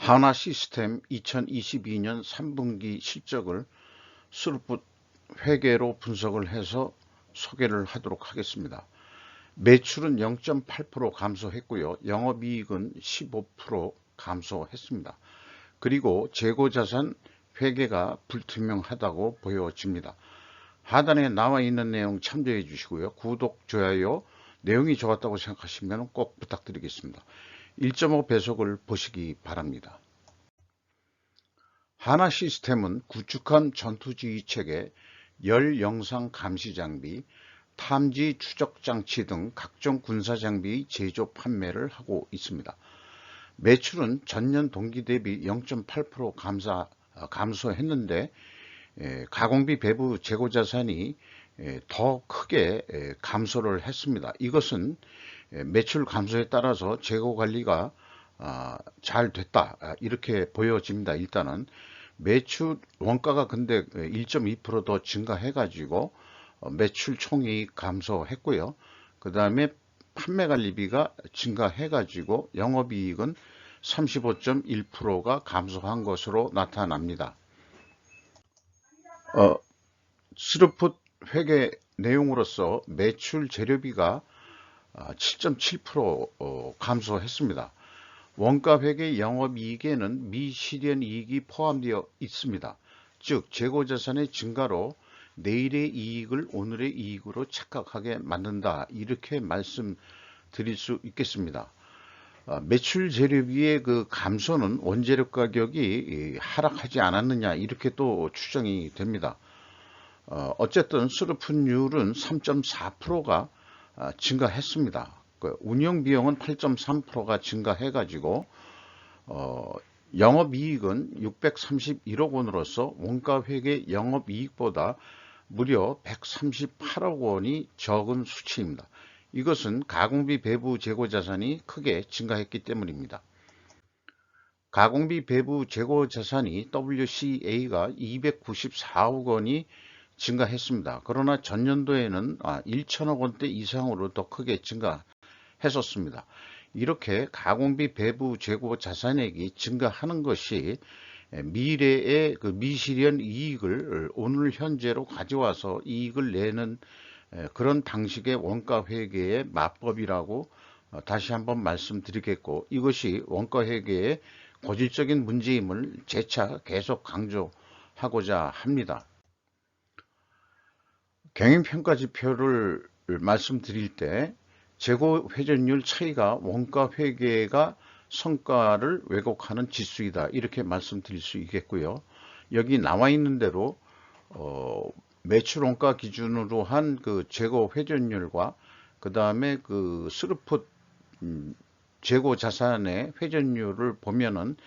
하나시스템 2022년 3분기 실적을 스루풋 회계로 분석을 해서 소개를 하도록 하겠습니다. 매출은 0.8% 감소했고요. 영업이익은 15% 감소했습니다. 그리고 재고자산 회계가 불투명하다고 보여집니다. 하단에 나와 있는 내용 참조해 주시고요. 구독, 좋아요, 내용이 좋았다고 생각하시면 꼭 부탁드리겠습니다. 1.5배속을 보시기 바랍니다. 하나시스템은 구축한 전투지휘 체계, 열 영상 감시 장비, 탐지 추적 장치 등 각종 군사 장비의 제조 판매를 하고 있습니다. 매출은 전년 동기 대비 0.8% 감소했는데 가공비 배부 재고자산이 더 크게 감소를 했습니다. 이것은 매출 감소에 따라서 재고 관리가 잘 됐다 이렇게 보여집니다. 일단은 매출 원가가 근데 1.2% 더 증가해 가지고 매출 총이익 감소했고요. 그 다음에 판매관리비가 증가해 가지고 영업이익은 35.1%가 감소한 것으로 나타납니다. 스루풋 회계 내용으로서 매출 재료비가 7.7% 감소했습니다. 원가회계 영업이익에는 미실현이익이 포함되어 있습니다. 즉 재고자산의 증가로 내일의 이익을 오늘의 이익으로 착각하게 만든다 이렇게 말씀드릴 수 있겠습니다. 매출 재료비의 그 감소는 원재료 가격이 하락하지 않았느냐 이렇게 또 추정이 됩니다. 어쨌든 수르풋율은 3.4%가 증가했습니다. 운영비용은 8.3%가 증가해 가지고 영업이익은 631억 원으로서 원가회계 영업이익보다 무려 138억 원이 적은 수치입니다. 이것은 가공비 배부 재고자산이 크게 증가했기 때문입니다. 가공비 배부 재고자산이 WCA가 294억 원이 증가했습니다. 그러나 전년도에는 1천억 원대 이상으로 더 크게 증가했었습니다. 이렇게 가공비 배부 재고 자산액이 증가하는 것이 미래의 그 미실현 이익을 오늘 현재로 가져와서 이익을 내는 그런 방식의 원가 회계의 마법이라고 다시 한번 말씀드리겠고, 이것이 원가 회계의 고질적인 문제임을 재차 계속 강조하고자 합니다. 경영평가 지표를 말씀드릴 때 재고 회전율 차이가 원가 회계가 성과를 왜곡하는 지수이다 이렇게 말씀드릴 수 있겠고요. 여기 나와 있는 대로 매출 원가 기준으로 한 그 재고 회전율과 그 다음에 그 스루풋 재고 자산의 회전율을 보면은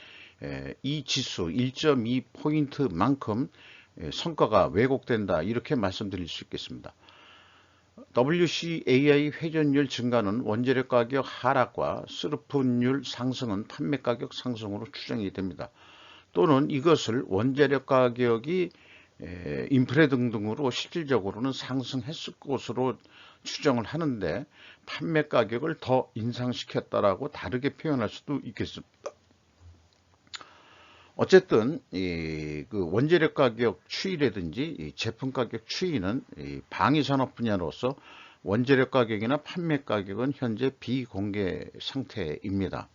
이 지수 1.2포인트만큼 성과가 왜곡된다 이렇게 말씀드릴 수 있겠습니다. WCAI 회전율 증가는 원재료 가격 하락과 스루풋율 상승은 판매 가격 상승으로 추정이 됩니다. 또는 이것을 원재료 가격이 인프레 등등으로 실질적으로는 상승했을 것으로 추정을 하는데 판매 가격을 더 인상시켰다라고 다르게 표현할 수도 있겠습니다. 어쨌든 그 원재료 가격 추이라든지 제품 가격 추이는 방위산업 분야로서 원재료 가격이나 판매 가격은 현재 비공개 상태입니다.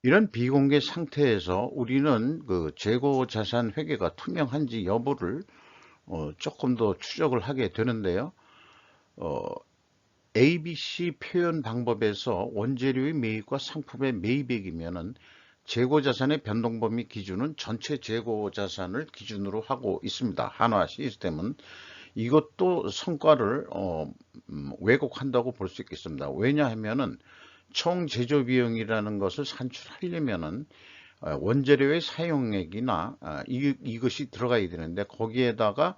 이런 비공개 상태에서 우리는 그 재고 자산 회계가 투명한지 여부를 조금 더 추적을 하게 되는데요. ABC 표현 방법에서 원재료의 매입과 상품의 매입액이면은 재고자산의 변동범위 기준은 전체 재고자산을 기준으로 하고 있습니다. 한화 시스템은 이것도 성과를 왜곡한다고 볼 수 있겠습니다. 왜냐하면은 총 제조 비용이라는 것을 산출하려면은 원재료의 사용액이나 이것이 들어가야 되는데 거기에다가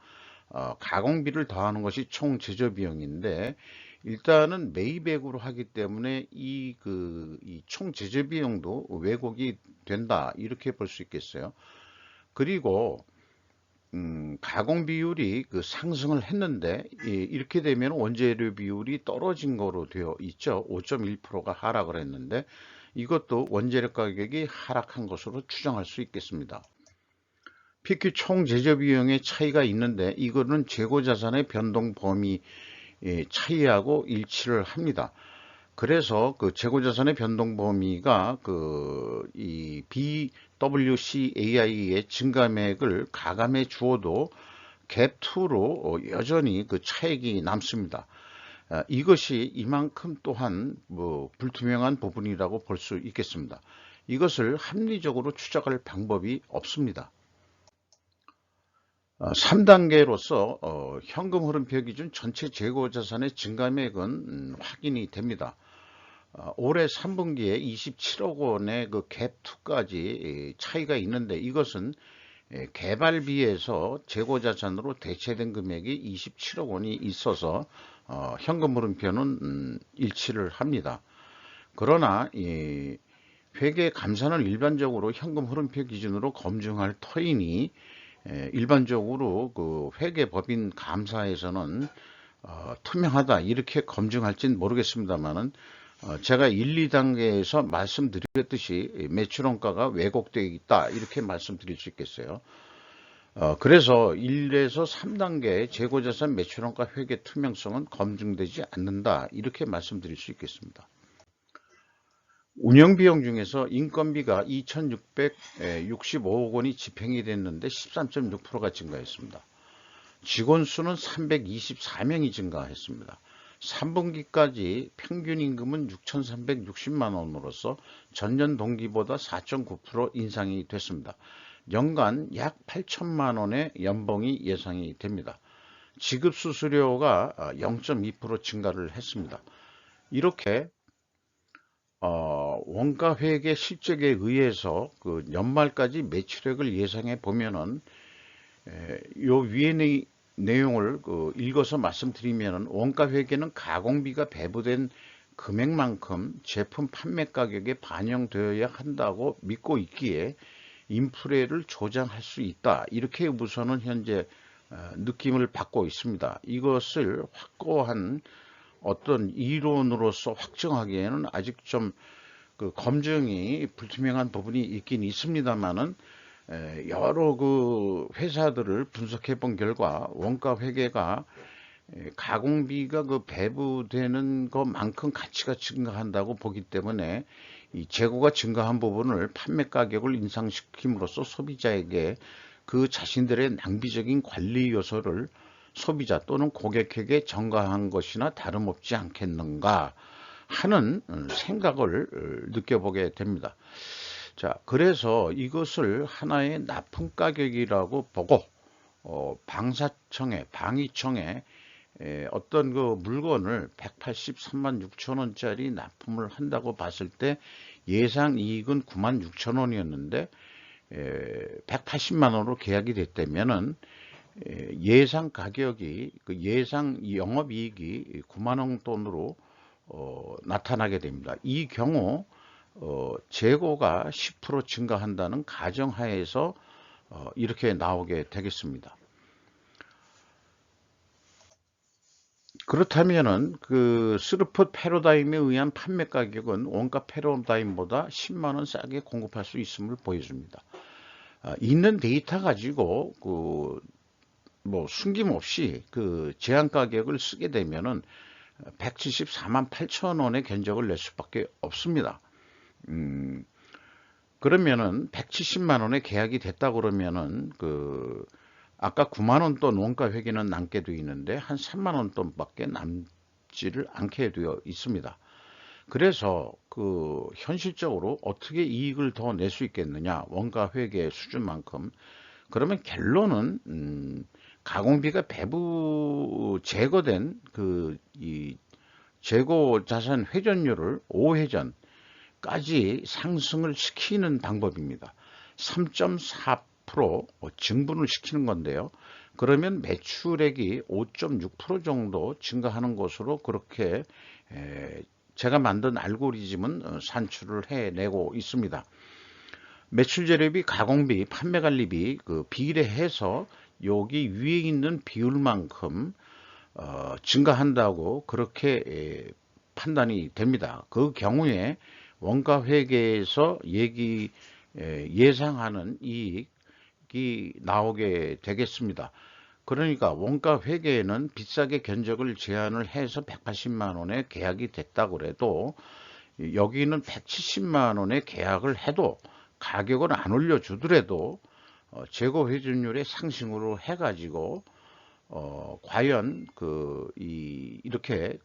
가공비를 더하는 것이 총 제조 비용인데 일단은 매입액으로 하기 때문에 이 총 제조 비용도 왜곡이 된다 이렇게 볼 수 있겠어요. 그리고 가공 비율이 상승을 했는데 이렇게 되면 원재료 비율이 떨어진 거로 되어 있죠. 5.1%가 하락을 했는데 이것도 원재료 가격이 하락한 것으로 추정할 수 있겠습니다. PQ 총 제조 비용의 차이가 있는데 이거는 재고 자산의 변동 범위 차이하고 일치를 합니다. 그래서 그 재고 자산의 변동 범위가 이 BWCAI의 증감액을 가감해 주어도 갭2로 여전히 그 차익이 남습니다. 이것이 이만큼 또한 불투명한 부분이라고 볼 수 있겠습니다. 이것을 합리적으로 추적할 방법이 없습니다. 3단계로서 현금 흐름표 기준 전체 재고 자산의 증감액은 확인이 됩니다. 올해 3분기에 27억 원의 그 갭2까지 차이가 있는데 이것은 개발비에서 재고 자산으로 대체된 금액이 27억 원이 있어서 현금 흐름표는 일치를 합니다. 그러나 회계 감사는 일반적으로 현금 흐름표 기준으로 검증할 터이니 일반적으로 그 회계법인 감사에서는 투명하다 이렇게 검증할지는 모르겠습니다만은 제가 1, 2단계에서 말씀드렸듯이 매출원가가 왜곡되어 있다 이렇게 말씀드릴 수 있겠어요. 그래서 1에서 3단계 재고자산 매출원가 회계 투명성은 검증되지 않는다 이렇게 말씀드릴 수 있겠습니다. 운영비용 중에서 인건비가 2,665억 원이 집행이 됐는데 13.6%가 증가했습니다. 직원 수는 324명이 증가했습니다. 3분기까지 평균 임금은 6,360만 원으로서 전년 동기보다 4.9% 인상이 됐습니다. 연간 약 8천만 원의 연봉이 예상이 됩니다. 지급 수수료가 0.2% 증가를 했습니다. 이렇게 원가 회계 실적에 의해서 그 연말까지 매출액을 예상해 보면은 요 위의 내용을 읽어서 말씀드리면 원가 회계는 가공비가 배부된 금액만큼 제품 판매 가격에 반영되어야 한다고 믿고 있기에 인플레를 조장할 수 있다. 이렇게 우선은 현재 느낌을 받고 있습니다. 이것을 확고한 어떤 이론으로서 확정하기에는 아직 좀 그 검증이 불투명한 부분이 있긴 있습니다만은 여러 그 회사들을 분석해 본 결과 원가 회계가 가공비가 그 배부되는 것만큼 가치가 증가한다고 보기 때문에 이 재고가 증가한 부분을 판매 가격을 인상시킴으로써 소비자에게 그 자신들의 낭비적인 관리 요소를 소비자 또는 고객에게 전가한 것이나 다름없지 않겠는가 하는 생각을 느껴보게 됩니다. 자, 그래서 이것을 하나의 납품 가격이라고 보고 방위청에 어떤 그 물건을 183만 6천 원짜리 납품을 한다고 봤을 때 예상 이익은 9만 6천 원이었는데 180만 원으로 계약이 됐다면은 예상 가격이 그 예상 영업이익이 9만 원 돈으로 나타나게 됩니다. 이 경우 재고가 10% 증가한다는 가정하에서 이렇게 나오게 되겠습니다. 그렇다면은 그 스루풋 패러다임에 의한 판매 가격은 원가 패러다임보다 10만 원 싸게 공급할 수 있음을 보여줍니다. 있는 데이터 가지고 뭐 숨김없이 그 제한 가격을 쓰게 되면은 174만 8천 원의 견적을 낼 수밖에 없습니다. 그러면은 170만 원에 계약이 됐다 그러면은 아까 9만 원 돈 원가 회계는 남게 되어 있는데 한 3만 원 돈밖에 남지를 않게 되어 있습니다. 그래서 현실적으로 어떻게 이익을 더 낼 수 있겠느냐 원가 회계 수준만큼 그러면 결론은 가공비가 배부 제거된 이 재고 자산 회전율을 5회전까지 상승을 시키는 방법입니다. 3.4% 증분을 시키는 건데요. 그러면 매출액이 5.6% 정도 증가하는 것으로 그렇게 제가 만든 알고리즘은 산출을 해내고 있습니다. 매출 재료비, 가공비, 판매관리비 비례해서 여기 위에 있는 비율만큼 증가한다고 그렇게 판단이 됩니다. 그 경우에 원가 회계에서 예상하는 이익이 나오게 되겠습니다. 그러니까 원가 회계에는 비싸게 견적을 제안을 해서 180만 원에 계약이 됐다고 그래도 여기는 170만 원에 계약을 해도 가격을 안 올려주더라도 재고 회전율의 상승으로 해가지고 과연 이렇게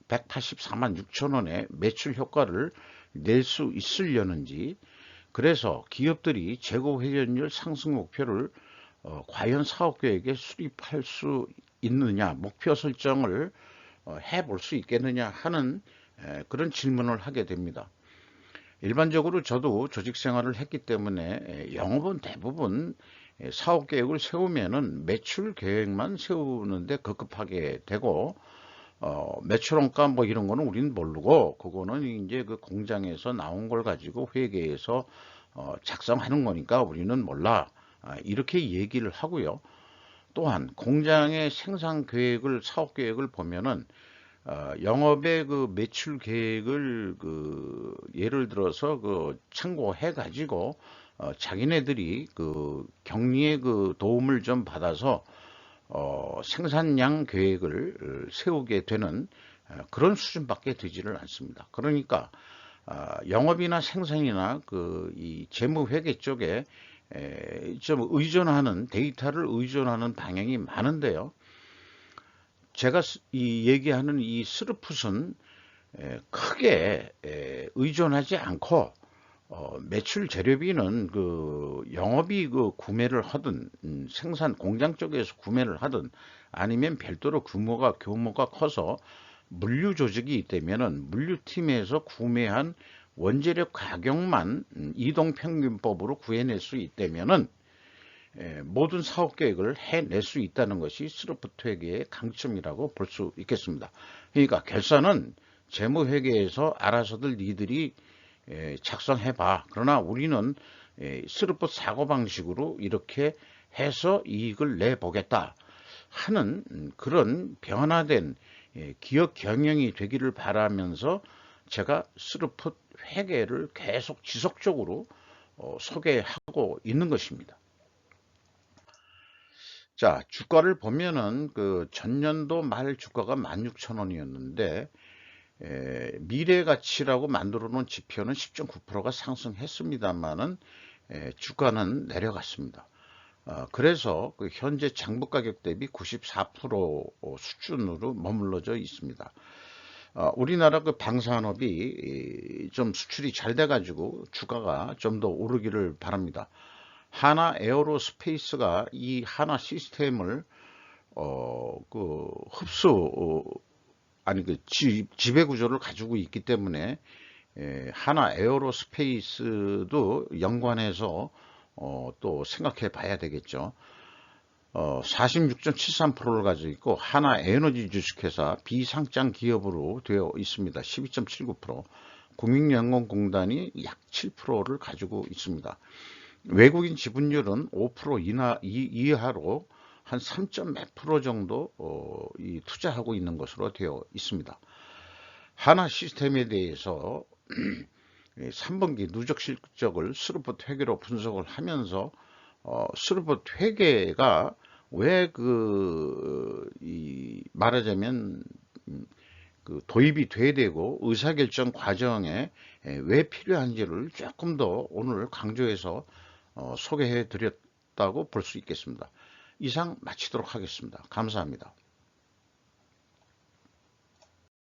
184만 6천 원의 매출 효과를 낼 수 있으려는지, 그래서 기업들이 재고 회전율 상승 목표를 과연 사업계획에 수립할 수 있느냐, 목표 설정을 해볼 수 있겠느냐 하는 그런 질문을 하게 됩니다. 일반적으로 저도 조직 생활을 했기 때문에 영업은 대부분 사업 계획을 세우면은 매출 계획만 세우는데 급급하게 되고, 매출 원가 뭐 이런 거는 우리는 모르고, 그거는 이제 그 공장에서 나온 걸 가지고 회계에서 작성하는 거니까 우리는 몰라. 이렇게 얘기를 하고요. 또한 공장의 생산 계획을, 사업 계획을 보면은 영업의 그 매출 계획을 예를 들어서 참고해 가지고 자기네들이 격리의 도움을 좀 받아서 생산량 계획을 세우게 되는 그런 수준밖에 되지를 않습니다. 그러니까 영업이나 생산이나 이 재무회계 쪽에 좀 의존하는, 데이터를 의존하는 방향이 많은데요. 제가 얘기하는 이 스루풋은 크게 의존하지 않고 매출 재료비는 영업이 구매를 하든 생산 공장 쪽에서 구매를 하든 아니면 별도로 규모가 커서 물류 조직이 있다면은 물류팀에서 구매한 원재료 가격만 이동평균법으로 구해낼 수 있다면은 모든 사업 계획을 해낼 수 있다는 것이 스루풋 회계의 강점이라고 볼 수 있겠습니다. 그러니까 결산은 재무회계에서 알아서들 니들이 작성해봐. 그러나 우리는 스루풋 사고방식으로 이렇게 해서 이익을 내보겠다 하는 그런 변화된 기업 경영이 되기를 바라면서 제가 스루풋 회계를 계속 지속적으로 소개하고 있는 것입니다. 자, 주가를 보면은 전년도 말 주가가 16,000원이었는데 미래 가치라고 만들어 놓은 지표는 10.9%가 상승했습니다만은 주가는 내려갔습니다. 그래서 현재 장부 가격 대비 94% 수준으로 머물러져 있습니다. 우리나라 방산업이 좀 수출이 잘 돼가지고 주가가 좀 더 오르기를 바랍니다. 하나 에어로스페이스가 이 하나 시스템을 지배 구조를 가지고 있기 때문에 하나 에어로스페이스도 연관해서 또 생각해 봐야 되겠죠. 46.73%를 가지고 있고 하나 에너지 주식회사 비상장 기업으로 되어 있습니다. 12.79%, 국민연금공단이 약 7%를 가지고 있습니다. 외국인 지분율은 5% 이하로 한 3. 몇 프로 정도 투자하고 있는 것으로 되어 있습니다. 하나 시스템에 대해서 3분기 누적 실적을 스루풋 회계로 분석을 하면서 스루풋 회계가 왜 말하자면 도입이 돼야 되고 의사결정 과정에 왜 필요한지를 조금 더 오늘 강조해서 소개해 드렸다고 볼 수 있겠습니다. 이상 마치도록 하겠습니다. 감사합니다.